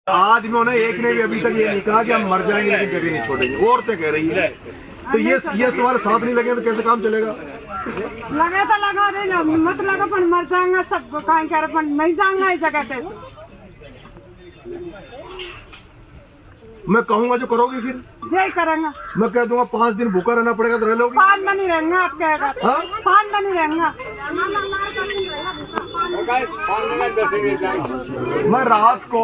आदमियों ने एक ने भी अभी तक ये नहीं कहा कि हम मर जाएंगे लेकिन जगह नहीं छोड़ेंगे। औरतें कह रही है तो ये तुम्हारे साथ नहीं लगे तो कैसे काम चलेगा? लगे तो लगा दे ना, मत लगा पर मर जाएंगे सब कहीं कह रहे नहीं जाएंगे इस जगह पे। मैं कहूँगा जो करोगी फिर यही करेंगे। मैं कह दूंगा 5 दिन भूखा रहना पड़ेगा तो रह लोगी? 5 दिन नहीं रहेंगे आप कहेगा। 5 दिन नहीं रहेंगे। मैं रात को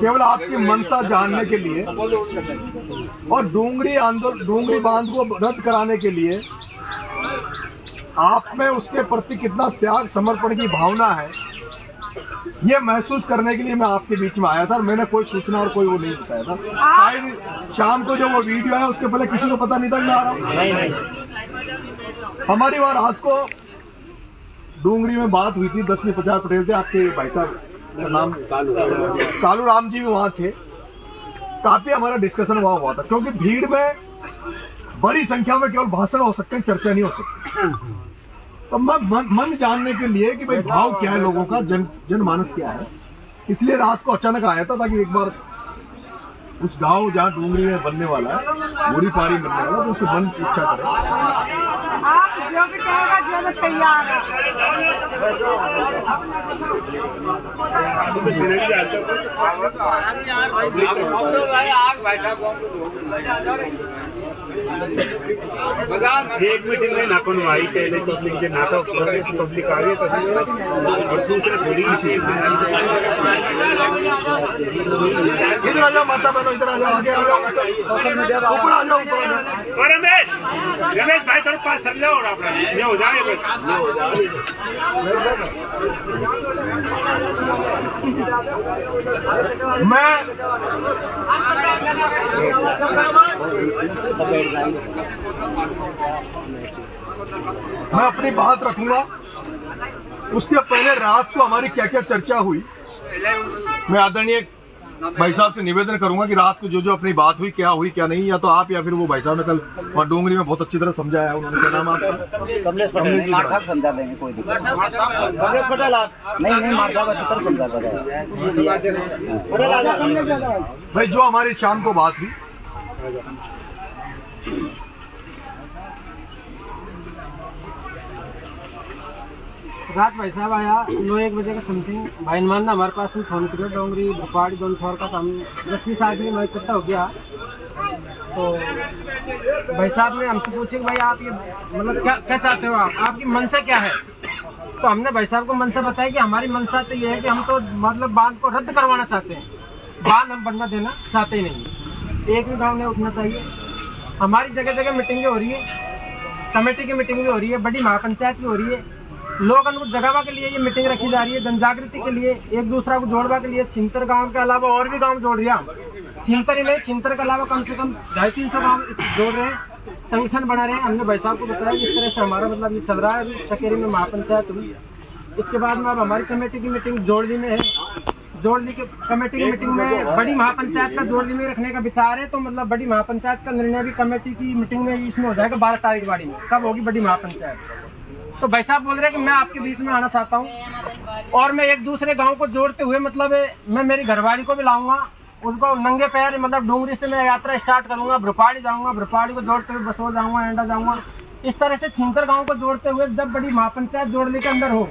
केवल आपकी मनसा जानने के लिए और डूंगरी बांध को रद्द कराने के लिए आप में उसके प्रति कितना त्याग समर्पण की भावना है ये महसूस करने के लिए मैं आपके बीच में आया था। मैंने कोई सूचना और कोई वो नहीं बताया था। शायद शाम को जो वो वीडियो है उसके पहले किसी को पता नहीं था कि मैं आ रहा हूँ। हमारी वहाँ रात को डूंगरी में बात हुई थी। 10वीं 50 पटेल थे, आपके भाई साहब का नाम कालू राम जी भी वहाँ थे। काफी हमारा डिस्कशन वहाँ हुआ था क्योंकि भीड़ में बड़ी संख्या में केवल भाषण हो सकते हैं, चर्चा नहीं हो सकती। तो मैं मन जानने के लिए कि भाई भाव क्या है लोगों का, जनमानस क्या है, इसलिए रात को अचानक आया था ताकि एक बार उस गांव जहाँ डूंगरी में बनने वाला है, बूढ़ी पारी बनने वाला, तो उसके मन की इच्छा करे। आप जो भी कहेगा जो मैं तैयार एक मीटिंग में नाकोन आई पहले पब्लिक के नाका पब्लिक आ रही है और सूचना थोड़ी सी इधर आ जाओ माता बहनों, इधर आ जाओ, आगे आ जाओ, ऊपर आ जाओ, ऊपर आ जाओ। और रमेश भाई थोड़ा पास कर लो और आप ये हो जाए मैं अपनी बात रखूंगा। उसके पहले रात को हमारी क्या क्या चर्चा हुई, मैं आदरणीय भाई साहब से निवेदन करूंगा कि रात को जो अपनी बात हुई क्या नहीं, या तो आप या फिर वो भाई साहब ने कल वहाँ डूंगरी में बहुत अच्छी तरह समझाया है। उन्होंने क्या नाम आपका? कमलेश पटेल। मार साहब समझा देंगे, कोई दिक्कत कमलेश पटेल आप नहीं मार साहब अच्छी तरह समझा देंगे। भाई जो हमारी शाम को बात हुई, रात भाई साहब आया 9-1 बजे का समथिंग। भाई मान ने हमारे पास में फोन किया, डोंगरी भोपाड़ी दोनों थोर का काम 10-20 आदमी मैं इकट्ठा हो गया। तो भाई साहब ने हमसे पूछे कि भाई आप ये मतलब क्या चाहते हो, आपकी मनसा क्या है? तो हमने भाई साहब को मनसा बताया कि हमारी मनसा तो ये है कि हम तो मतलब बांध को रद्द करवाना चाहते हैं, बांध हम बनना देना चाहते ही नहीं। एक भी गाँव नहीं उठना चाहिए। हमारी जगह जगह मीटिंगें हो रही है, कमेटी की मीटिंग भी हो रही है, बड़ी महापंचायत भी हो रही है। लोग को जगावा के लिए ये मीटिंग रखी जा रही है, जन जागृति के लिए, एक दूसरा को जोड़वा के लिए। छिंतर गांव के अलावा और भी गांव जोड़ रही है। छिंतर ही नहीं, छिंतर के अलावा कम से कम 250-300 गांव जोड़ रहे हैं, संगठन बना रहे हैं। हमने भाई साहब को बताया इस तरह से हमारा मतलब ये चल रहा है। अभी चकेरी में महापंचायत हुई, इसके बाद में अब हमारी कमेटी की मीटिंग जोड़ली में है। जोड़ली की कमेटी की मीटिंग में बड़ी महापंचायत का जोड़ली में रखने का विचार है। तो मतलब बड़ी महापंचायत का निर्णय भी कमेटी की मीटिंग में इसमें हो जाएगा 12 तारीख वाली में। कब होगी बड़ी महापंचायत? तो भाई साहब बोल रहे हैं कि मैं आपके बीच में आना चाहता हूँ और मैं एक दूसरे गांव को जोड़ते हुए मतलब मैं मेरी घरवाली को भी लाऊंगा, उसको नंगे पैर मतलब डूंगरी से मैं यात्रा स्टार्ट करूंगा, भोपाड़ी जाऊंगा, भोपाड़ी को जोड़ते हुए बसों जाऊंगा, एंडा जाऊंगा। इस तरह से छिंतर गांव को जोड़ते हुए जब बड़ी महापंचायत जोड़ने के अंदर हो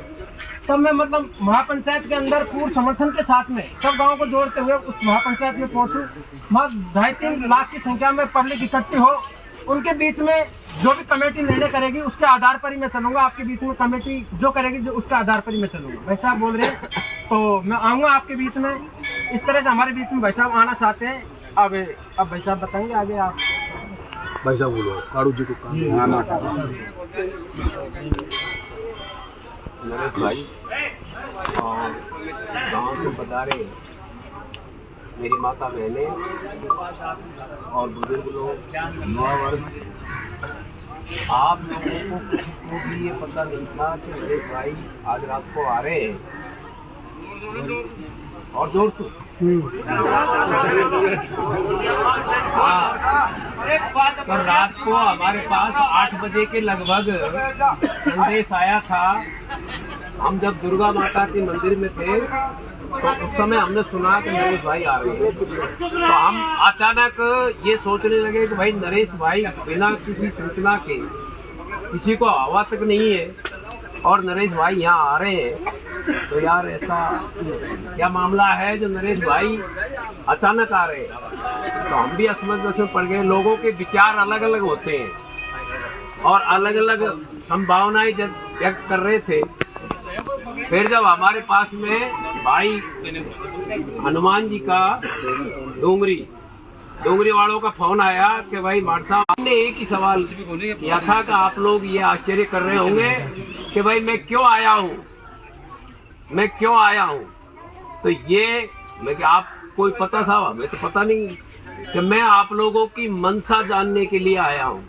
तब मैं मतलब महापंचायत के अंदर पूर्ण समर्थन के साथ में सब गाँव को जोड़ते हुए उस महापंचायत में पहुंचूं। 2.5-3 लाख की संख्या में पब्लिक इकट्ठी हो, उनके बीच में जो भी कमेटी निर्णय करेगी उसके आधार पर ही मैं चलूंगा। आपके बीच में कमेटी जो करेगी जो उसके आधार पर ही मैं चलूंगा। भाई साहब बोल रहे हैं तो मैं आऊंगा आपके बीच में। इस तरह से हमारे बीच में भाई साहब आना चाहते हैं। अब भाई साहब बताएंगे आगे। आप भाई साहब बोलो, काड़ू जी को नरेश भाई और गाँव से पधारे मेरी माता बहने और बुजुर्ग लोग, युवा वर्ग, आप लोगों को भी ये पता नहीं था कि नरेश भाई आज रात को आ रहे हैं। और जोर से कल रात को हमारे पास 8 बजे के लगभग संदेश आया था। हम जब दुर्गा माता के मंदिर में थे तो उस समय हमने सुना कि नरेश भाई आ रहे हैं। तो हम अचानक ये सोचने लगे कि भाई नरेश भाई बिना किसी सूचना के, किसी को हवा तक नहीं है और नरेश भाई यहाँ आ रहे हैं, तो यार ऐसा क्या मामला है जो नरेश भाई अचानक आ रहे हैं। तो हम भी असमंजस में पड़ गए। लोगों के विचार अलग अलग होते हैं और अलग अलग संभावनाएं व्यक्त कर रहे थे। फिर जब हमारे पास में भाई हनुमान जी का डोंगरी वालों का फोन आया कि भाई मार साहब, हमने एक ही सवाल किया था कि आप लोग ये आश्चर्य कर रहे होंगे कि भाई मैं क्यों आया हूँ। तो ये मैं आपको पता था, हमें तो पता नहीं कि मैं आप लोगों की मनसा जानने के लिए आया हूँ।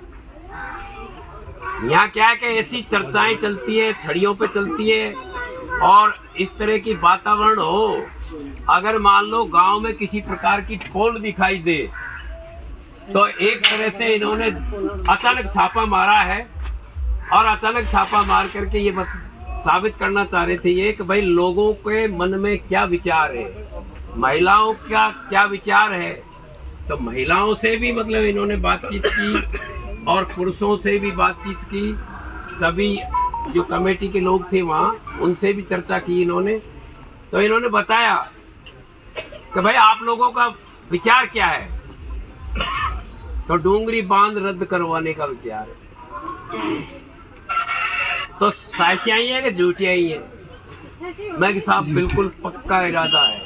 यहाँ क्या है कि ऐसी चर्चाएं चलती है, छड़ियों पे चलती है और इस तरह की वातावरण हो। अगर मान लो गांव में किसी प्रकार की पोल दिखाई दे तो एक तरह से इन्होंने अचानक छापा मारा है और अचानक छापा मार करके ये साबित करना चाह रहे थे ये कि भाई लोगों के मन में क्या विचार है, महिलाओं का क्या विचार है। तो महिलाओं से भी मतलब इन्होंने बातचीत की और पुरुषों से भी बातचीत की। सभी जो कमेटी के लोग थे वहाँ उनसे भी चर्चा की इन्होंने। तो इन्होंने बताया कि भाई आप लोगों का विचार क्या है। तो डोंगरी बांध रद्द करवाने का विचार है। तो साचियां ही है कि झूठियां ही है? मैं कि साहब बिल्कुल पक्का इरादा है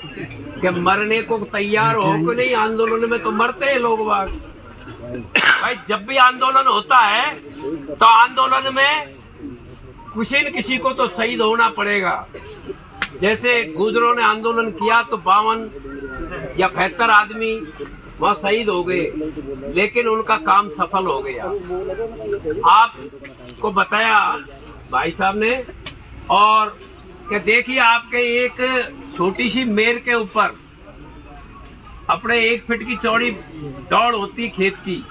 कि मरने को तैयार हो कि नहीं। आंदोलन में तो मरते हैं लोग बाग। भाई जब भी आंदोलन होता है तो आंदोलन में किसी न किसी को तो शहीद होना पड़ेगा। जैसे गुजरों ने आंदोलन किया तो 52 या 75 आदमी वहाँ शहीद हो गए, लेकिन उनका काम सफल हो गया। आपको बताया भाई साहब ने और कि देखिए आपके एक छोटी सी मेर के ऊपर अपने 1 फीट की चौड़ी दौड़ होती खेत की,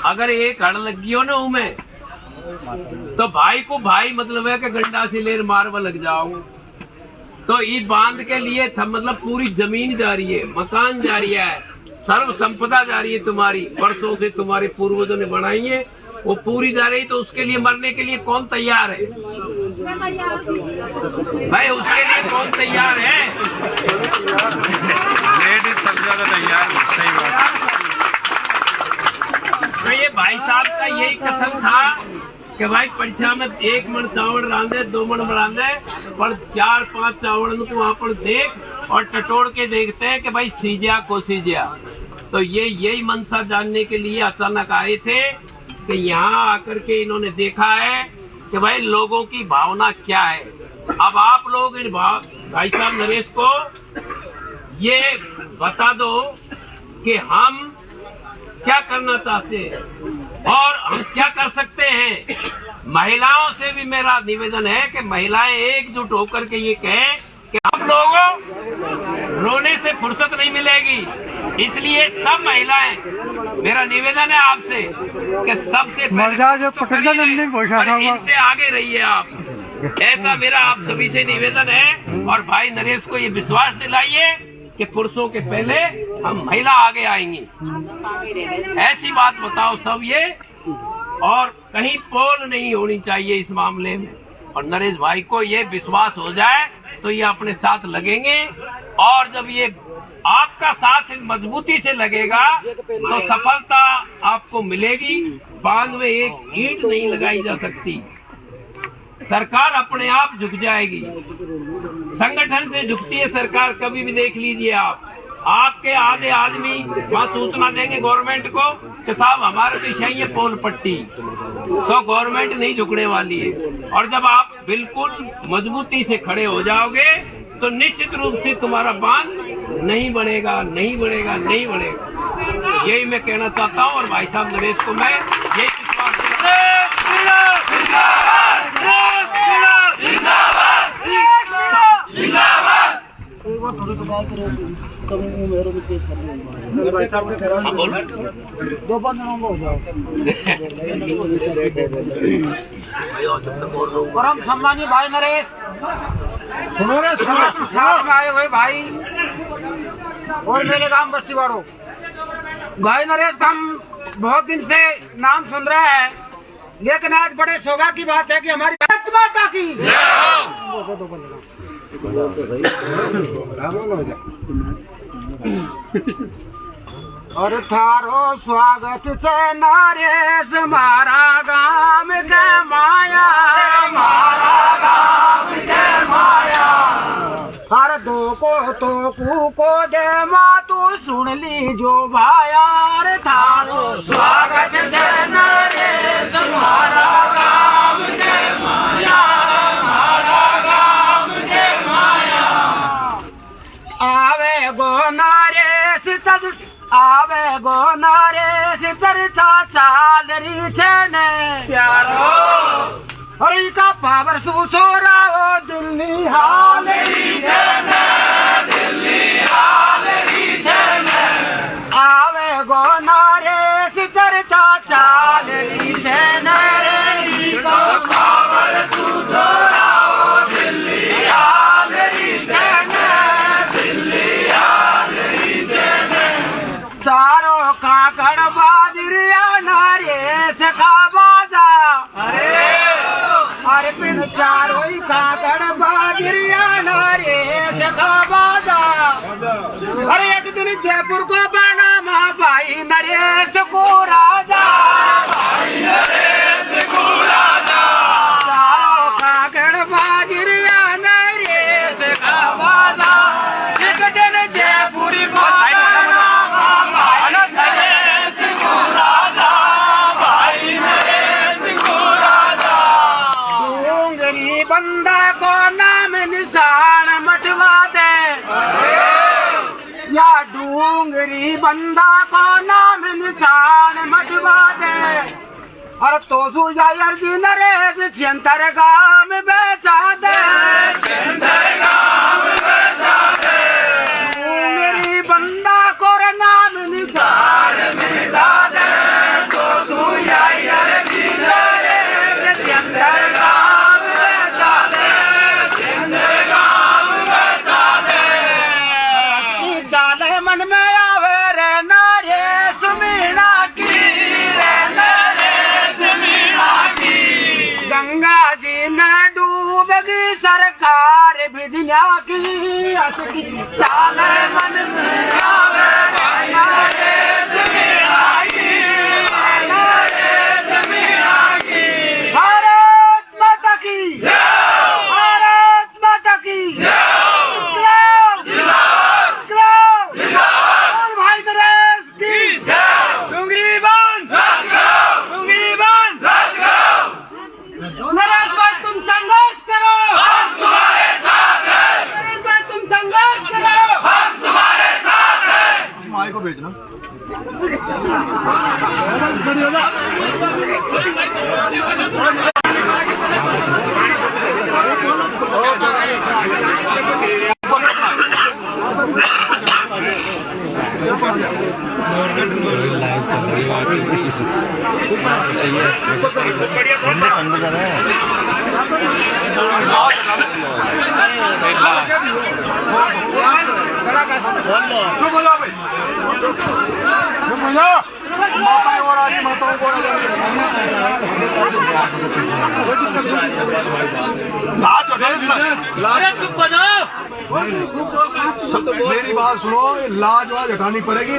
अगर एक हड़ लगी हो ना उमें तो भाई को भाई मतलब है कि गंडा से लेर मारवा लग जाओ। तो ये बांध के लिए मतलब पूरी जमीन जा रही है, मकान जा रही है, सर्व संपदा जा रही है तुम्हारी, वर्षों से तुम्हारे पूर्वजों ने बनाई है, वो पूरी जा रही। तो उसके लिए मरने के लिए कौन तैयार है भाई? उसके लिए कौन तैयार है? लेडीज सब ज्यादा तैयार। सही बात। तो ये भाई साहब का यही कथन था कि भाई परीक्षा में 1 मन चावल रांधे 2 मन रांधे पर 4-5 चावल को वहाँ पर देख और टटोड़ के देखते हैं कि भाई सीजिया को सीजिया। तो ये यही मनसा जानने के लिए अचानक आए थे कि यहाँ आकर के इन्होंने देखा है कि भाई लोगों की भावना क्या है। अब आप लोग इन भाई साहब नरेश को ये बता दो कि हम क्या करना चाहते हैं और हम क्या कर सकते हैं। महिलाओं से भी मेरा निवेदन है कि महिलाएं एकजुट होकर के ये कहें कि आप लोगों रोने से फुर्सत नहीं मिलेगी, इसलिए सब महिलाएं, मेरा निवेदन है आपसे कि सबसे इनसे आगे रहिए आप। ऐसा मेरा आप सभी से निवेदन है और भाई नरेश को ये विश्वास दिलाइए कि पुरुषों के पहले हम महिला आगे आएंगी। ऐसी बात बताओ सब ये, और कहीं पोल नहीं होनी चाहिए इस मामले में। और नरेश भाई को ये विश्वास हो जाए तो ये अपने साथ लगेंगे और जब ये आपका साथ मजबूती से लगेगा तो सफलता आपको मिलेगी। बांध में एक ईंट नहीं लगाई जा सकती, सरकार अपने आप झुक जाएगी। संगठन से झुकती है सरकार, कभी भी देख लीजिए आप। आपके आधे आदमी वहाँ सूचना देंगे गवर्नमेंट को कि साहब हमारे तो चाहिए पोल पट्टी, तो गवर्नमेंट नहीं झुकने वाली है। और जब आप बिल्कुल मजबूती से खड़े हो जाओगे तो निश्चित रूप से तुम्हारा बांध नहीं बनेगा, नहीं बनेगा, नहीं बनेगा। यही मैं कहना चाहता हूँ और भाई साहब नरेश को मैं यही विश्वास परम सम्मानीय भाई नरेश, साथ में आए हुए भाई और मेरे गांव बस्तीवाड़ो, भाई नरेश का हम बहुत दिन से नाम सुन रहे हैं, लेकिन आज बड़े सौभाग्य की बात है कि हमारी भारत माता की और थारो स्वागत से नरेश मारा गाम के माया, मारा गाम के माया, हर दो को तो को दे माँ तू सुन ली जो भाया, रे थारो स्वागत से नरेश मारा गाम के माया, मारा गाम के माया, आवे गो नरेश तज आवे गो नरेश चर्चा चाल री छने प्यारो, हरी का पावर सुसोरा ओ दिल्ली हाल री छने, दिल्ली हाल री छने, आवे गो नरेश चर्चा चाल री छने, री का पावर सुसोरा ओ दिल्ली हाल री छने, दिल्ली हाल री छने, चारों काकड़ बाजरिया नरेश का बाजा, अरे पिन चारों ही काकड़ बाजरिया नरेश का बाजा, अरे एक दिन जयपुर को बना माँ भाई नरेश को राजा, भाई नरेश को राजा, चारों काकड़ बाजरिया नरेश का बाजा, एक दिन जयपुर को बंदा को नाम निशान मटवा दे, या डूंगरी बंदा को नाम निशान मटवा दे, और तो सुजायर जी नरेश छियंतर गांव बेचा दे, छियंतर गांव बेचा दे, डूंगरी बंदा को नाम निशान मिटा दे, तो सुजायर जी नरेश छियंतर मन में आवे रे नरेश मीणा की, रे नरेश मीणा की, गंगा जी में डूबेगी सरकार बिजलिया की, असकी चाल मन में आवे रे नरेश मीणा की, नरेश मीणा की, भारत माता की, भारत माता की, नरेश भाई तुम संघर्ष करो, हम तुम्हारे साथ हैं, नरेश भाई तुम संघर्ष करो, हम तुम्हारे साथ हैं, माई को भेजना चुप हो जाओ भाई, चुप हो जाओ, माताएं और आगे माताओं को लाज चुप हो जाओ, मेरी बात सुनो, लाज वाज हटानी पड़ेगी,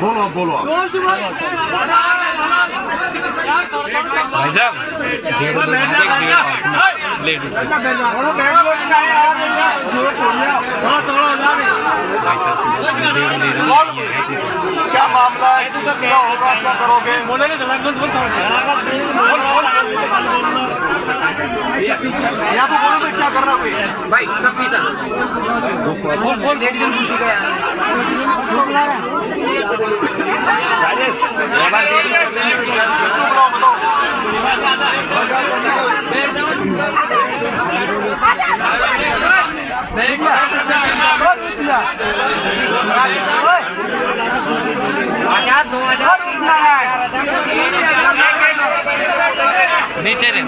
बोलो बोलो भाई साहब क्या मामला है, क्या होगा, क्या करोगे? यहाँ पे बोलो क्या करना भाई, नीचे रे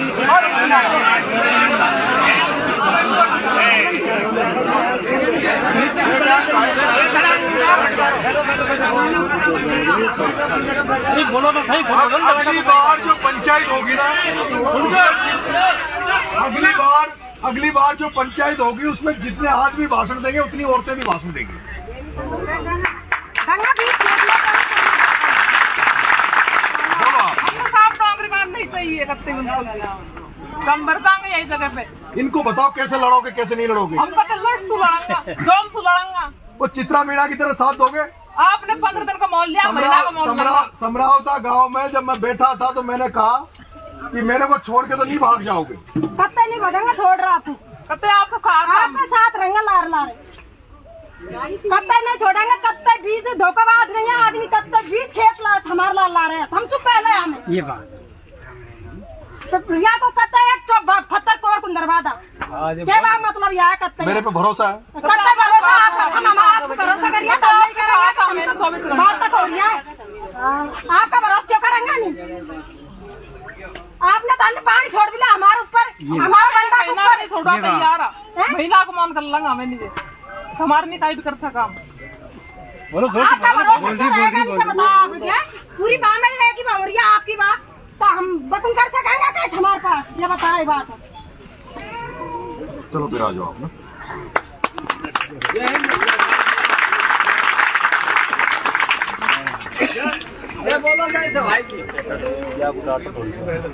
बोलो तो सही अगली बार जो पंचायत होगी ना, अगली बार जो पंचायत होगी उसमें जितने आदमी भाषण देंगे उतनी औरतें भी भाषण देंगी। साफ डोंगरी बांध नहीं चाहिए करते कम बरतांगे यही जगह पे। इनको बताओ कैसे लड़ोगे कैसे नहीं लड़ोगे। हम पता लड़ सुलड़ांगा जोम सुलड़ांगा। वो चित्रा मीणा की तरह साथ दोगे। आपने 15 दिन का मोल लिया, महीना का मोल लिया। समरावता गांव में जब मैं बैठा था तो मैंने कहा कि मेरे को छोड़ के तो नहीं भाग जाओगे। कत्ते नहीं बढ़ेंगे, छोड़ रहा तू कत्ते आपके साथ रहेंगे लार लारे। कत्ते नहीं छोड़ेंगे, कत्ते बीज धोखाबाज नहीं है आदमी। कत्ते बीज खेत हमारे ला रहे हैं हम सब पहले हमें ये बात तो प्रिया को कत्ते एक पत्थर तोड़ को दरवाजा क्या बात मतलब यह है। कत्ते मेरे पे भरोसा है। कत्ते भरोसा हम आप भरोसा करिए तो नहीं करेंगे। बात तक हो रही है आपका भरोसा क्यों करेंगे नहीं। आपने तो पानी छोड़ दिया हमारे ऊपर, हमारा बंदा ऊपर नहीं छोड़ा यार। महिला को मान कर लगा हमें नहीं हमारे नहीं टाइप कर सका। आपका भरोसा पूरी बात में रहेगी बावरिया आपकी बात तो हम बतन कर सकेंगे क्या हमारे पास ये बताए बात। चलो फिर आ जाओ आप ना। ये बोलो मैं तो भाई जी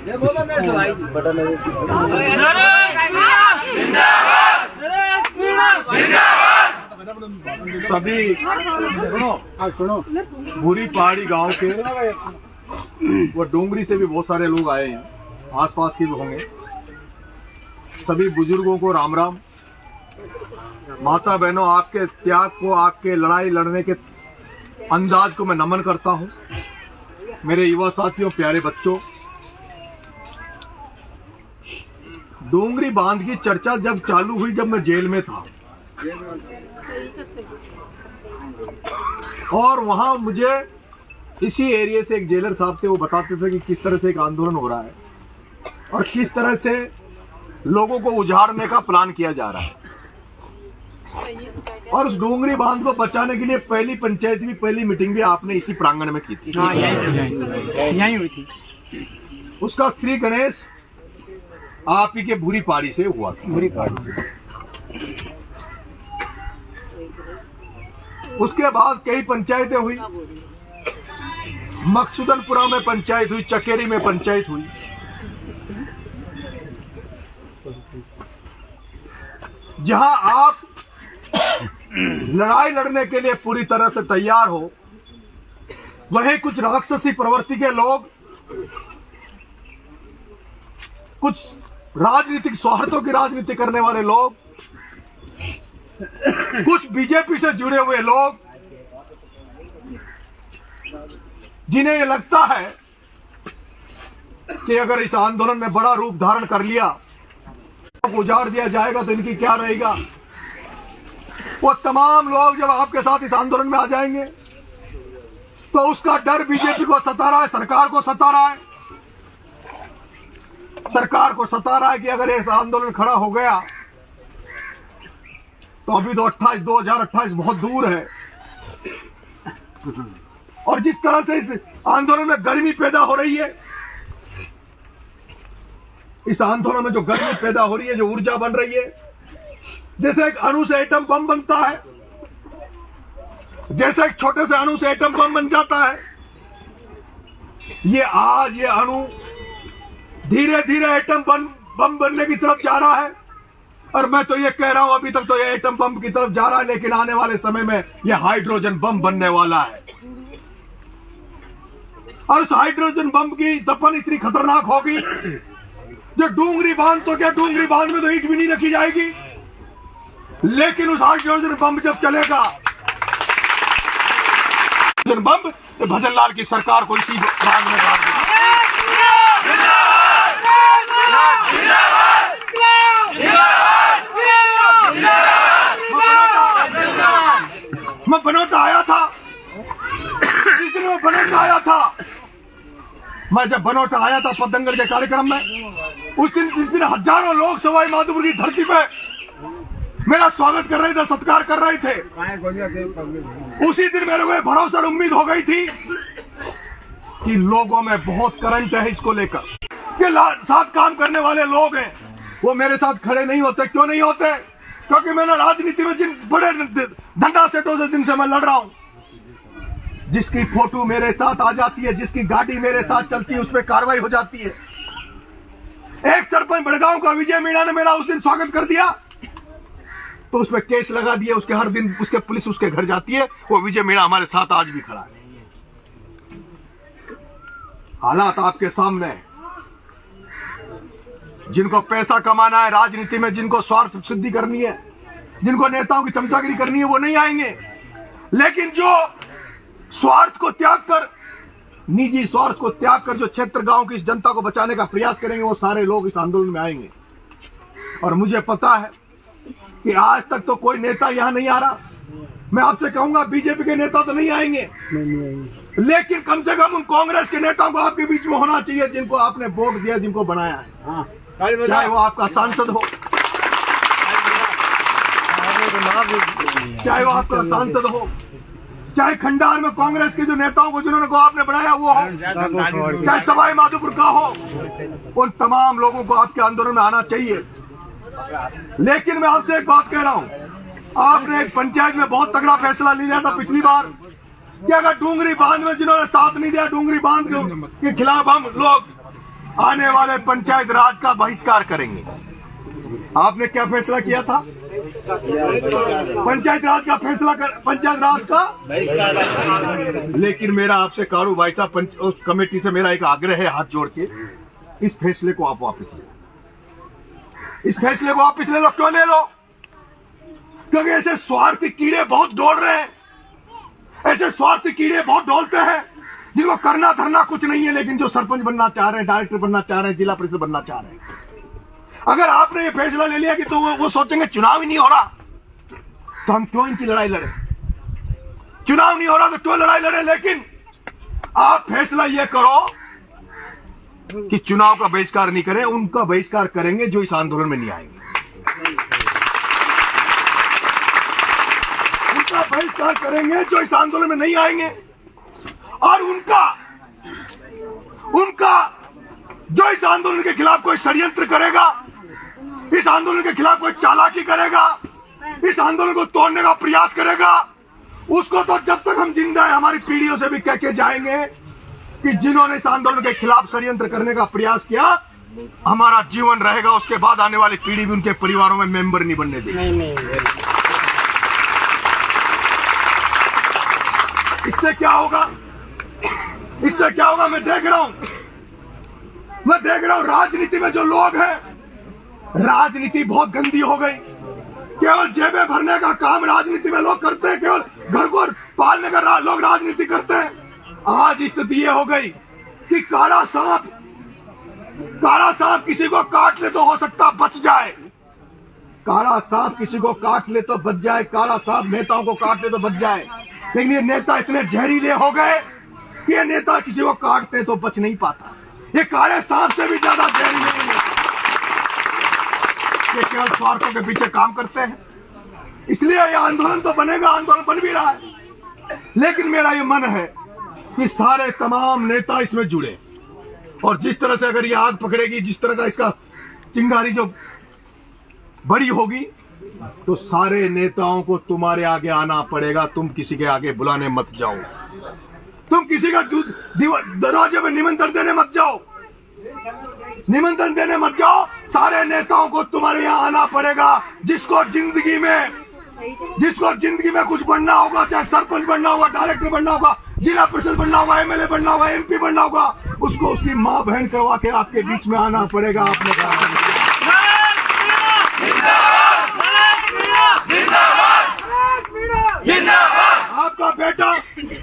ये बोलो मैं तो भाई सभी भूरी पहाड़ी गांव के वो डोंगरी से भी बहुत सारे लोग आए हैं, आसपास के भी होंगे। सभी बुजुर्गों को राम राम। माता बहनों, आपके त्याग को, आपके लड़ाई लड़ने के अंदाज को मैं नमन करता हूं। मेरे युवा साथियों, प्यारे बच्चों, डोंगरी बांध की चर्चा जब चालू हुई जब मैं जेल में था और वहां मुझे इसी एरिया से एक जेलर साहब थे, वो बताते थे कि किस तरह से एक आंदोलन हो रहा है और किस तरह से लोगों को उजाड़ने का प्लान किया जा रहा है। और उस डोंगरी बांध को बचाने के लिए पहली पंचायत भी, पहली मीटिंग भी आपने इसी प्रांगण में की थी। यही हुई थी। उसका श्री गणेश आप ही के भूरी पहाड़ी से हुआ था। बुरी बात उसके बाद कई पंचायतें हुई। मकसूदनपुरा में पंचायत हुई, चकेरी में पंचायत हुई। जहां आप लड़ाई लड़ने के लिए पूरी तरह से तैयार हो, वहीं कुछ राक्षसी प्रवृत्ति के लोग, कुछ राजनीतिक स्वार्थों की राजनीति करने वाले लोग, कुछ बीजेपी से जुड़े हुए लोग, जिन्हें ये लगता है कि अगर इस आंदोलन ने बड़ा रूप धारण कर लिया, उजाड़ दिया जाएगा तो इनकी क्या रहेगा। वो तमाम लोग जब आपके साथ इस आंदोलन में आ जाएंगे तो उसका डर बीजेपी को सता रहा है, सरकार को सता रहा है। सरकार को सता रहा है कि अगर इस आंदोलन खड़ा हो गया तो अभी तो 2028 बहुत दूर है। और जिस तरह से इस आंदोलन में गर्मी पैदा हो रही है, इस आंदोलन में जो गर्मी पैदा हो रही है, जो ऊर्जा बन रही है, जैसे एक अणु से एटम बम बनता है, जैसे एक छोटे से अणु से एटम बम बन जाता है, ये अणु धीरे धीरे एटम बम बनने की तरफ जा रहा है। और मैं तो ये कह रहा हूं, अभी तक तो ये एटम बम की तरफ जा रहा है, लेकिन आने वाले समय में ये हाइड्रोजन बम बनने वाला है। और उस हाइड्रोजन बम की दफन इतनी खतरनाक होगी, जो डोंगरी बांध, तो क्या डोंगरी बांध में तो ईंट भी नहीं रखी जाएगी। लेकिन उस हाइड्रोजन बम जब चलेगा बम, तो भजनलाल की सरकार को इसी भाग में डाल देगा। मैं बनोटा आया था, जिस दिन मैं बनोटा आया था, मैं जब बनोटा आया था पतंगड़ के कार्यक्रम में, उस दिन जिस दिन हजारों लोग सवाई माधोपुर की धरती पे मेरा स्वागत कर रहे थे, सत्कार कर रहे थे, उसी दिन मेरे को भरोसा और उम्मीद हो गई थी कि लोगों में बहुत करंट है इसको लेकर, कि साथ काम करने वाले लोग हैं वो मेरे साथ खड़े नहीं होते। क्यों नहीं होते? क्योंकि मैंने राजनीति में जिन बड़े धंधा सेठों से जिनसे मैं लड़ रहा हूं, जिसकी फोटो मेरे साथ आ जाती है, जिसकी गाड़ी मेरे साथ चलती है, उस पर कार्रवाई हो जाती है। एक सरपंच बड़गांव का विजय मीणा ने मेरा उस दिन स्वागत कर दिया तो उस पर केस लगा दिया, उसके हर दिन उसके पुलिस उसके घर जाती है। वो विजय मीणा हमारे साथ आज भी खड़ा है। हालात आपके सामने है। जिनको पैसा कमाना है राजनीति में, जिनको स्वार्थ सिद्धि करनी है, जिनको नेताओं की चमचागिरी करनी है, वो नहीं आएंगे। लेकिन जो स्वार्थ को त्याग कर, निजी स्वार्थ को त्याग कर, जो क्षेत्र गांव की इस जनता को बचाने का प्रयास करेंगे, वो सारे लोग इस आंदोलन में आएंगे। और मुझे पता है कि आज तक तो कोई नेता यहां नहीं आ रहा। मैं आपसे कहूंगा बीजेपी के नेता तो नहीं आएंगे, लेकिन कम से कम उन कांग्रेस के नेताओं को आपके बीच में होना चाहिए, जिनको आपने वोट दिया, जिनको बनाया है। चाहे वो आपका सांसद हो, चाहे वो आपका सांसद हो, चाहे खंडार में कांग्रेस के जो नेताओं को जिन्होंने को आपने बनाया वो हो, चाहे सवाई माधोपुर का हो, उन तमाम लोगों को आपके आंदोलन में आना चाहिए। लेकिन मैं आपसे एक बात कह रहा हूं, आपने एक पंचायत में बहुत तगड़ा फैसला लिया था पिछली बार कि अगर डूंगरी बांध में जिन्होंने साथ नहीं दिया, डूंगरी बांध के खिलाफ हम लोग आने वाले पंचायत राज का बहिष्कार करेंगे। आपने क्या फैसला किया था? पंचायत राज का फैसला कर, पंचायत राज का। लेकिन मेरा आपसे कारू भाई साहब, उस कमेटी से मेरा एक आग्रह है हाथ जोड़ के, इस फैसले को आप वापस ले लो। इस फैसले को वापस ले लो। क्यों ले लो? क्योंकि ऐसे स्वार्थी कीड़े बहुत दौड़ रहे हैं, ऐसे स्वार्थी कीड़े बहुत डोलते हैं, जिनको करना धरना कुछ नहीं है, लेकिन जो सरपंच बनना चाह रहे हैं, डायरेक्टर बनना चाह रहे हैं, जिला परिषद बनना चाह रहे हैं। अगर आपने ये फैसला ले लिया कि तो वो सोचेंगे चुनाव ही नहीं हो रहा, तो हम क्यों इनकी लड़ाई लड़े? चुनाव नहीं हो रहा तो क्यों लड़ाई लड़े? लेकिन आप फैसला ये करो कि चुनाव का बहिष्कार नहीं करें, उनका बहिष्कार करेंगे जो इस आंदोलन में नहीं आएंगे। उनका बहिष्कार करेंगे जो इस आंदोलन में नहीं आएंगे। और उनका जो इस आंदोलन के खिलाफ कोई षड्यंत्र करेगा, इस आंदोलन के खिलाफ कोई चालाकी करेगा, इस आंदोलन को तोड़ने का प्रयास करेगा, उसको तो जब तक हम जिंदा है हमारी पीढ़ियों से भी कह के जाएंगे कि जिन्होंने इस आंदोलन के खिलाफ षड्यंत्र करने का प्रयास किया, हमारा जीवन रहेगा। उसके बाद आने वाली पीढ़ी भी उनके परिवारों में मेंबर नहीं बनने देगी। इससे क्या होगा? इससे क्या होगा? मैं देख रहा हूं राजनीति में जो लोग हैं, राजनीति बहुत गंदी हो गई। केवल जेबें भरने का काम राजनीति में लोग करते हैं, केवल घर को पालने का लोग राजनीति करते हैं। आज स्थिति ये हो गई कि काला सांप किसी को काट ले तो हो सकता बच जाए, काला सांप किसी को काट ले तो बच जाए, काला सांप नेताओं को काट ले तो बच जाए। लेकिन ये नेता इतने जहरीले हो गए कि ये नेता किसी को काटते तो बच नहीं पाता। ये काले सांप से भी ज्यादा जहरीले हैं। ये केवल स्वार्थों के पीछे काम करते हैं। इसलिए ये आंदोलन तो बनेगा, आंदोलन बन भी रहा है, लेकिन मेरा ये मन है कि सारे तमाम नेता इसमें जुड़े। और जिस तरह से अगर ये आग पकड़ेगी, जिस तरह का इसका चिंगारी जो बड़ी होगी, तो सारे नेताओं को तुम्हारे आगे आना पड़ेगा। तुम किसी के आगे बुलाने मत जाओ, तुम किसी का दरवाजे में निमंत्रण देने मत जाओ, निमंत्रण देने मत जाओ। सारे नेताओं को तुम्हारे यहाँ आना पड़ेगा। जिसको जिंदगी में कुछ बनना होगा, चाहे सरपंच बनना होगा, डायरेक्टर बनना होगा, जिला परिषद बनना होगा, एमएलए बनना होगा, एमपी बनना होगा, उसको उसकी मां बहन करवा के आपके बीच में आना पड़ेगा। आपने कहा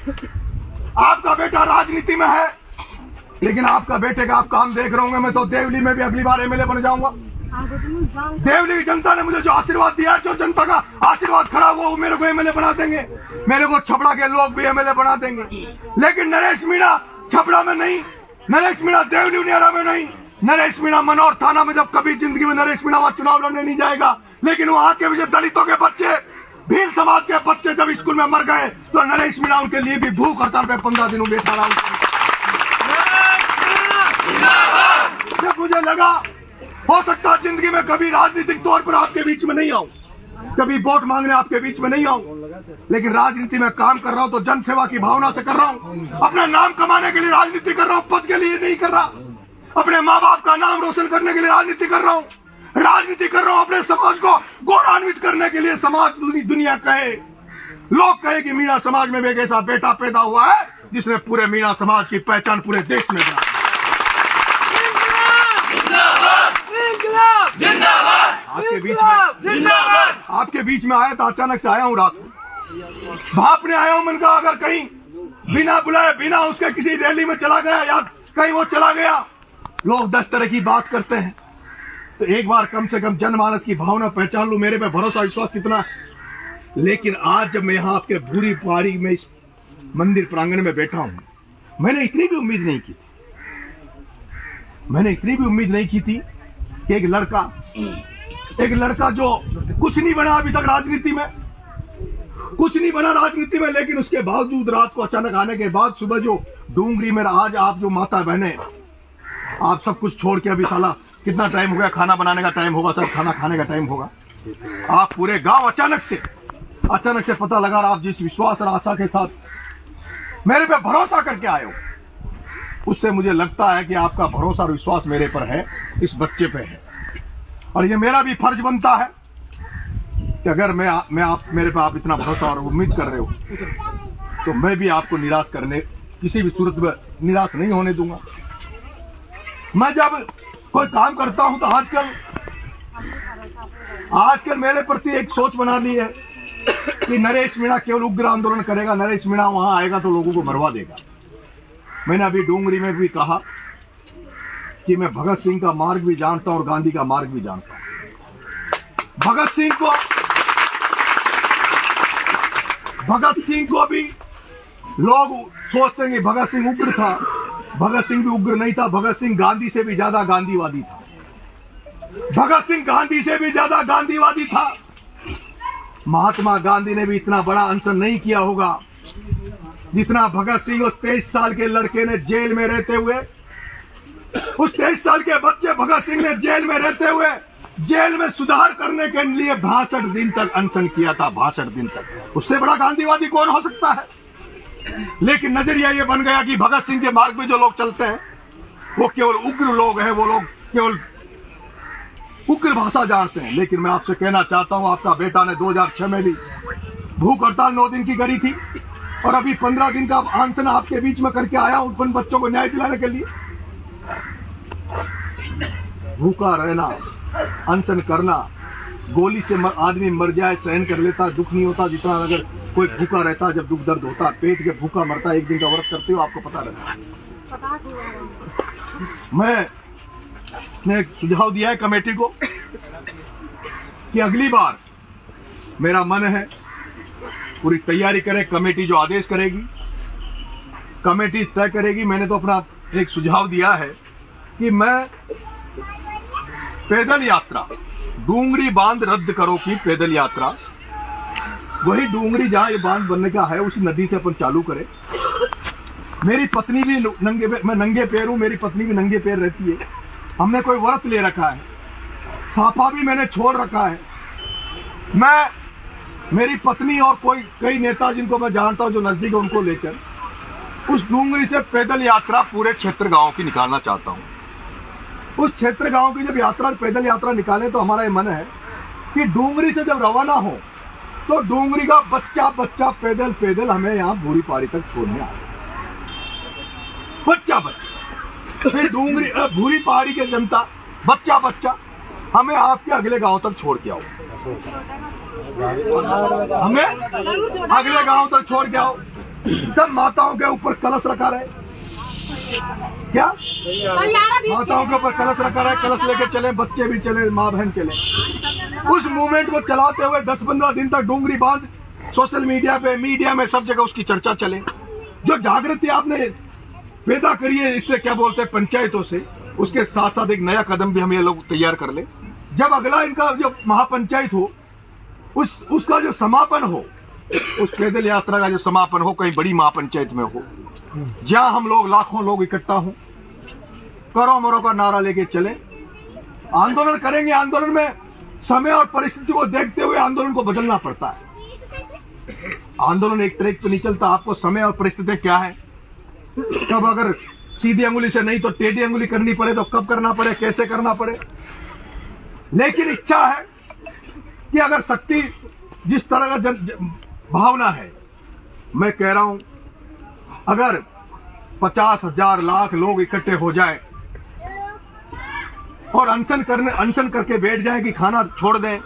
आपका बेटा राजनीति में है, लेकिन आपका बेटे का आप काम देख रहा हूँ मैं तो देवली में भी अगली बार एमएलए बन जाऊंगा। देवली की जनता ने मुझे जो आशीर्वाद दिया, जो जनता का आशीर्वाद खड़ा वो मेरे को एमएलए बना देंगे, मेरे को छपड़ा के लोग भी एमएलए बना देंगे। लेकिन नरेश मीणा छपड़ा में नहीं, नरेश मीणा देवली उनियारा में नहीं, नरेश मीणा मनोर थाना में जब कभी जिंदगी में नरेश मीणा वहां चुनाव लड़ने नहीं जाएगा। लेकिन वहां के भी दलितों के बच्चे, भील समाज के बच्चे जब स्कूल में मर गए तो नरेश मीणा उनके लिए भी भूख हड़ताल पे 15 दिनों बैठा रहा। जब मुझे लगा हो सकता है जिंदगी में कभी राजनीतिक तौर पर आपके बीच में नहीं आऊं, कभी वोट मांगने आपके बीच में नहीं आऊं, लेकिन राजनीति में काम कर रहा हूं तो जन सेवा की भावना से कर रहा हूं। अपना नाम कमाने के लिए राजनीति कर रहा हूं, पद के लिए नहीं कर रहा। अपने माँ बाप का नाम रोशन करने के लिए राजनीति कर रहा हूं, राजनीति कर रहा हूं अपने समाज को गौरवान्वित करने के लिए। समाज दुनिया कहे, लोग कहे कि मीणा समाज में एक ऐसा बेटा पैदा हुआ है जिसने पूरे मीणा समाज की पहचान पूरे देश में बनाई। आपके बीच में आया तो अचानक से आया हूं, रात को भापने आया हूं। मन का अगर कहीं बिना बुलाए, बिना उसके किसी रैली में चला गया या कहीं वो चला गया, लोग 10 तरह की बात करते हैं, तो एक बार कम से कम जनमानस की भावना पहचान लूं, मेरे पे भरोसा विश्वास कितना है। लेकिन आज जब मैं यहाँ आपके भूरी पहाड़ी में इस मंदिर प्रांगण में बैठा हूं, मैंने इतनी भी उम्मीद नहीं की थी, मैंने इतनी भी उम्मीद नहीं की थी कि एक लड़का जो कुछ नहीं बना अभी तक राजनीति में, कुछ नहीं बना राजनीति में, लेकिन उसके बावजूद रात को अचानक आने के बाद सुबह जो डूंगरी में आज आप जो माता बहने आप सब कुछ छोड़ के, अभी साला कितना टाइम हो गया, खाना बनाने का टाइम होगा, सब खाना खाने का टाइम होगा, आप पूरे गांव अचानक से पता लगा, आप जिस विश्वास और आशा के साथ मेरे पे भरोसा करके आए हो, उससे मुझे लगता है कि आपका भरोसा और विश्वास मेरे पर है, इस बच्चे पे है। और ये मेरा भी फर्ज बनता है कि अगर मेरे पे आप इतना भरोसा और उम्मीद कर रहे हो तो मैं भी आपको निराश करने, किसी भी सूरत में निराश नहीं होने दूंगा। मैं जब कोई काम करता हूं तो आजकल मेरे प्रति एक सोच बना ली है कि नरेश मीणा केवल उग्र आंदोलन करेगा, नरेश मीणा वहां आएगा तो लोगों को मरवा देगा। मैंने अभी डूंगरी में भी कहा कि मैं भगत सिंह का मार्ग भी जानता हूं और गांधी का मार्ग भी जानता हूं। भगत सिंह को भी लोग सोचते हैं कि भगत सिंह उग्र था, भगत सिंह भी उग्र नहीं था। भगत सिंह गांधी से भी ज्यादा गांधीवादी था, भगत सिंह गांधी से भी ज्यादा गांधीवादी था। महात्मा गांधी ने भी इतना बड़ा अनशन नहीं किया होगा जितना भगत सिंह उस 23 साल के लड़के ने जेल में रहते हुए, उस 23 साल के बच्चे भगत सिंह ने जेल में रहते हुए जेल में सुधार करने के लिए 62 दिन तक अनशन किया था, 62 दिन तक। उससे बड़ा गांधीवादी कौन हो सकता है? लेकिन नजरिया ये बन गया कि भगत सिंह के मार्ग में जो लोग चलते हैं वो केवल उग्र लोग हैं, वो लोग केवल उग्र भाषा जानते हैं। लेकिन मैं आपसे कहना चाहता हूं, आपका बेटा ने 2006 में भी भूख हड़ताल 9 दिन की करी थी और अभी 15 दिन का अनशन आपके बीच में करके आया उन बच्चों को न्याय दिलाने के लिए। भूखा रहना, अनशन करना, गोली से आदमी मर जाए सहन कर लेता, दुख नहीं होता जितना अगर कोई भूखा रहता, जब दुख दर्द होता, पेट के भूखा मरता। एक दिन का व्रत करते हो आपको पता रहता। मैंने एक सुझाव दिया है कमेटी को कि अगली बार मेरा मन है पूरी तैयारी करे, कमेटी जो आदेश करेगी कमेटी तय करेगी। मैंने तो अपना एक सुझाव दिया है कि मैं पैदल यात्रा, डूंगरी बांध रद्द करो की पैदल यात्रा, वही डूंगरी जहां ये बांध बनने का है उसी नदी से अपन चालू करें। मेरी पत्नी भी मैं नंगे पैर हूं, मेरी पत्नी भी नंगे पैर रहती है। हमने कोई व्रत ले रखा है, साफा भी मैंने छोड़ रखा है। मेरी पत्नी और कई नेता जिनको मैं जानता हूं जो नजदीक है उनको लेकर उस डूंगरी से पैदल यात्रा पूरे क्षेत्र गांव की निकालना चाहता हूं। उस क्षेत्र गांव की जब यात्रा, पैदल यात्रा निकालें तो हमारा ये मन है कि डूंगरी से जब रवाना हो तो डूंगरी का बच्चा बच्चा पैदल पैदल हमें यहाँ भूरी पहाड़ी तक छोड़ने आए, बच्चा बच्चा। फिर डूंगरी भूरी पहाड़ी के जनता बच्चा बच्चा हमें आपके अगले गांव तक छोड़ के आओ, हमें अगले गांव तक छोड़ के आओ। सब माताओं के ऊपर कलश रखा रहे, क्या माताओं के ऊपर कलश रखा रहे, कलश लेके चले, बच्चे भी चले, माँ बहन चले। उस मूवमेंट को चलाते हुए 10-15 दिन तक डोंगरी बांध सोशल मीडिया पे, मीडिया में सब जगह उसकी चर्चा चले। जो जागृति आपने पैदा करी है, इससे क्या बोलते हैं पंचायतों से, उसके साथ साथ एक नया कदम भी हम ये लोग तैयार कर ले। जब अगला इनका जो महापंचायत हो, उसका जो समापन हो, उस पैदल यात्रा का जो समापन हो कहीं बड़ी महापंचायत में हो, जहां हम लोग लाखों लोग इकट्ठा हों, करो मरो का नारा लेके चले, आंदोलन करेंगे। आंदोलन में समय और परिस्थिति को देखते हुए आंदोलन को बदलना पड़ता है। आंदोलन एक ट्रैक पे नहीं चलता, आपको समय और परिस्थिति क्या है, कब अगर सीधी अंगुली से नहीं तो टेढ़ी अंगुली करनी पड़े तो कब करना पड़े, कैसे करना पड़े। लेकिन इच्छा है कि अगर शक्ति जिस तरह का भावना है, मैं कह रहा हूं अगर 50,000 लाख लोग इकट्ठे हो जाए और अनशन करके बैठ जाए कि खाना छोड़ दें,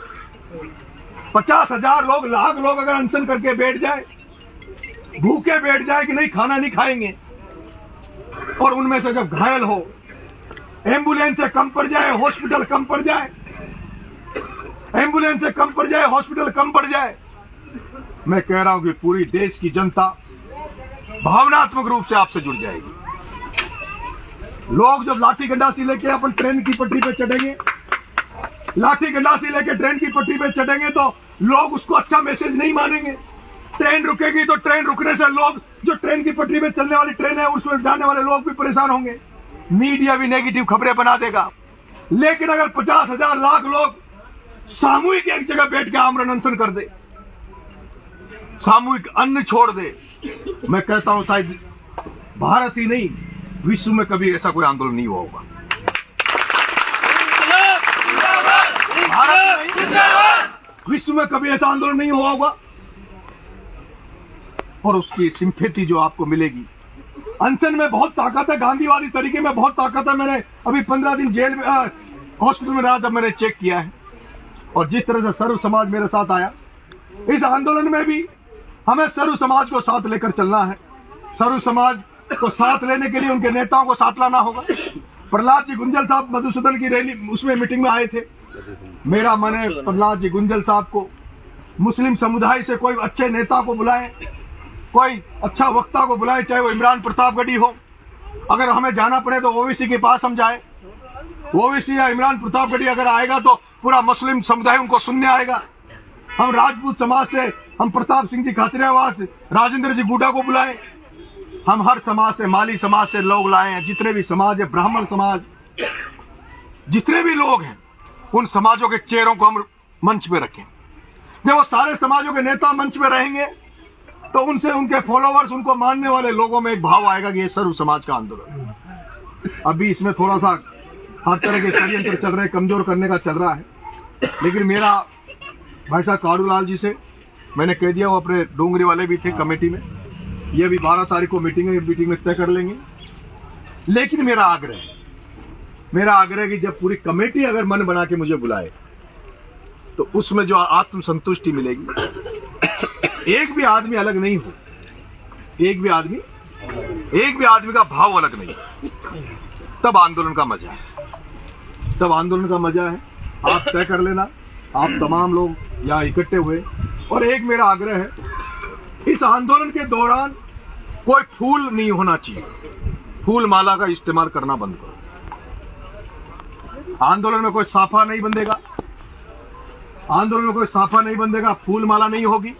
50,000 लोग, लाख लोग अगर अनशन करके बैठ जाए, भूखे बैठ जाए कि नहीं खाना नहीं खाएंगे, और उनमें से जब घायल हो, एम्बुलेंस से कम पड़ जाए, हॉस्पिटल कम पड़ जाए, एम्बुलेंस से कम पड़ जाए, हॉस्पिटल कम पड़ जाए, मैं कह रहा हूं कि पूरी देश की जनता भावनात्मक रूप से आपसे जुड़ जाएगी। लोग जब लाठी गंडासी लेके अपन ट्रेन की पटरी पे चढ़ेंगे, लाठी गंडासी लेके ट्रेन की पटरी पे चढ़ेंगे तो लोग उसको अच्छा मैसेज नहीं मानेंगे। ट्रेन रुकेगी तो ट्रेन रुकने से लोग, जो ट्रेन की पटरी पे चलने वाली ट्रेन है उसमें जाने वाले लोग भी परेशान होंगे, मीडिया भी नेगेटिव खबरें बना देगा। लेकिन अगर 50,000 लाख लोग सामूहिक एक जगह बैठ के आमरण अनशन कर दे, सामूहिक अन्न छोड़ दे, मैं कहता हूं शायद भारत ही नहीं विश्व में कभी ऐसा कोई आंदोलन नहीं हुआ होगा। भारत ही नहीं, विश्व में कभी ऐसा आंदोलन नहीं हुआ होगा। और उसकी सिंपैथी जो आपको मिलेगी, अनशन में बहुत ताकत है, गांधीवादी तरीके में बहुत ताकत है। मैंने अभी 15 दिन जेल में, हॉस्पिटल में रहा तब मैंने चेक किया है, और जिस तरह से सर्व समाज मेरे साथ आया, इस आंदोलन में भी हमें सर्व समाज को साथ लेकर चलना है। सर्व समाज को साथ लेने के लिए उनके नेताओं को साथ लाना होगा। प्रहलाद जी गुंजल साहब मधुसूदन की रैली, उसमें मीटिंग में आए थे। मेरा मन है प्रहलाद जी गुंजल साहब को, मुस्लिम समुदाय से कोई अच्छे नेता को बुलाएं, कोई अच्छा वक्ता को बुलाएं, चाहे वो इमरान प्रतापगढ़ी हो। अगर हमें जाना पड़े तो ओवैसी के पास हम जाए, ओवैसी या इमरान प्रतापगढ़ी अगर आएगा तो पूरा मुस्लिम समुदाय उनको सुनने आएगा। हम राजपूत समाज से हम प्रताप सिंह जी खाचरियावास, राजेंद्र जी गुडा को बुलाएं। हम हर समाज से, माली समाज से लोग लाए, जितने भी समाज है, ब्राह्मण समाज, जितने भी लोग हैं, उन समाजों के चेहरों को हम मंच पे रखें। जब वो सारे समाजों के नेता मंच पे रहेंगे तो उनसे, उनके फॉलोवर्स, उनको मानने वाले लोगों में एक भाव आएगा कि ये सर्व समाज का आंदोलन। अभी इसमें थोड़ा सा हर तरह के षड्यंत्र चल रहे, कमजोर करने का चल रहा है। लेकिन मेरा भाई साहब कारूलाल जी से मैंने कह दिया, वो अपने डोंगरी वाले भी थे कमेटी में, ये भी 12 तारीख को मीटिंग है, मीटिंग में तय कर लेंगे। लेकिन मेरा आग्रह है कि जब पूरी कमेटी अगर मन बना के मुझे बुलाए तो उसमें जो आत्म संतुष्टि मिलेगी, एक भी आदमी अलग नहीं हो, एक भी आदमी का भाव अलग नहीं, तब आंदोलन का मजा है, तब आंदोलन का मजा है। आप तय कर लेना, आप तमाम लोग यहाँ इकट्ठे हुए। और एक मेरा आग्रह है, इस आंदोलन के दौरान कोई फूल नहीं होना चाहिए, फूल माला का इस्तेमाल करना बंद करो। आंदोलन में कोई साफा नहीं बंधेगा, आंदोलन में कोई साफा नहीं बंधेगा, फूल माला नहीं होगी।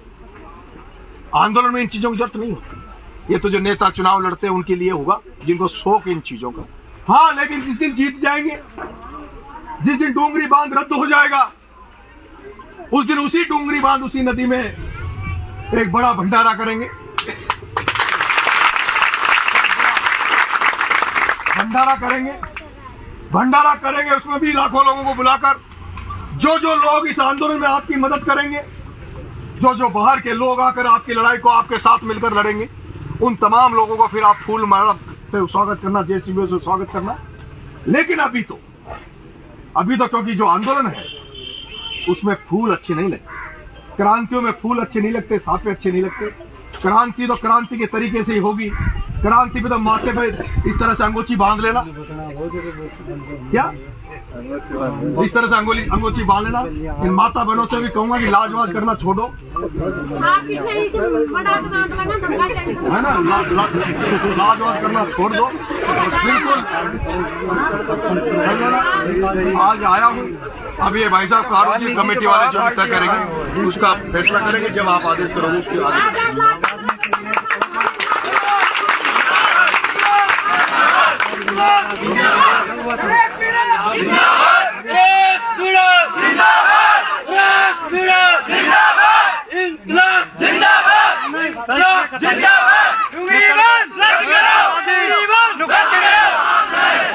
आंदोलन में इन चीजों की जरूरत नहीं होती। ये तो जो नेता चुनाव लड़ते हैं उनके लिए होगा, जिनको शौक इन चीजों का। हाँ, लेकिन जिस दिन जीत जाएंगे, जिस दिन डोंगरी बांध रद्द हो जाएगा, उस दिन उसी डोंगरी बांध, उसी नदी में एक बड़ा भंडारा करेंगे। भंडारा करेंगे, उसमें भी लाखों लोगों को बुलाकर, जो लोग इस आंदोलन में आपकी मदद करेंगे, जो बाहर के लोग आकर आपकी लड़ाई को आपके साथ मिलकर लड़ेंगे, उन तमाम लोगों को फिर आप फूल माला से स्वागत करना, जेसीबी से स्वागत करना। लेकिन अभी तो क्योंकि जो आंदोलन है उसमें फूल अच्छे नहीं लगते, क्रांतियों में फूल अच्छे नहीं लगते, साफे अच्छे नहीं लगते, क्रांति तो क्रांति के तरीके से ही होगी। क्रांति पे तो माथे पे इस तरह से अंगोछी बांध लेना, क्या इस तरह से अंगोछी बांध लेना। इन माता बहनों से भी कहूंगा कि लाजवाज करना छोड़ो, है ना, लाजवाज करना छोड़ दो बिल्कुल। आज आया हूँ, अब ये भाई साहब कारोजी कमेटी वाले जो भी तय करेंगे उसका फैसला करेंगे, जब आप आदेश करोगे उसके आगे।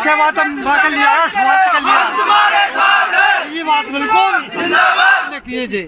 क्या बात कर लिया, ये बात बिल्कुल कीजिए।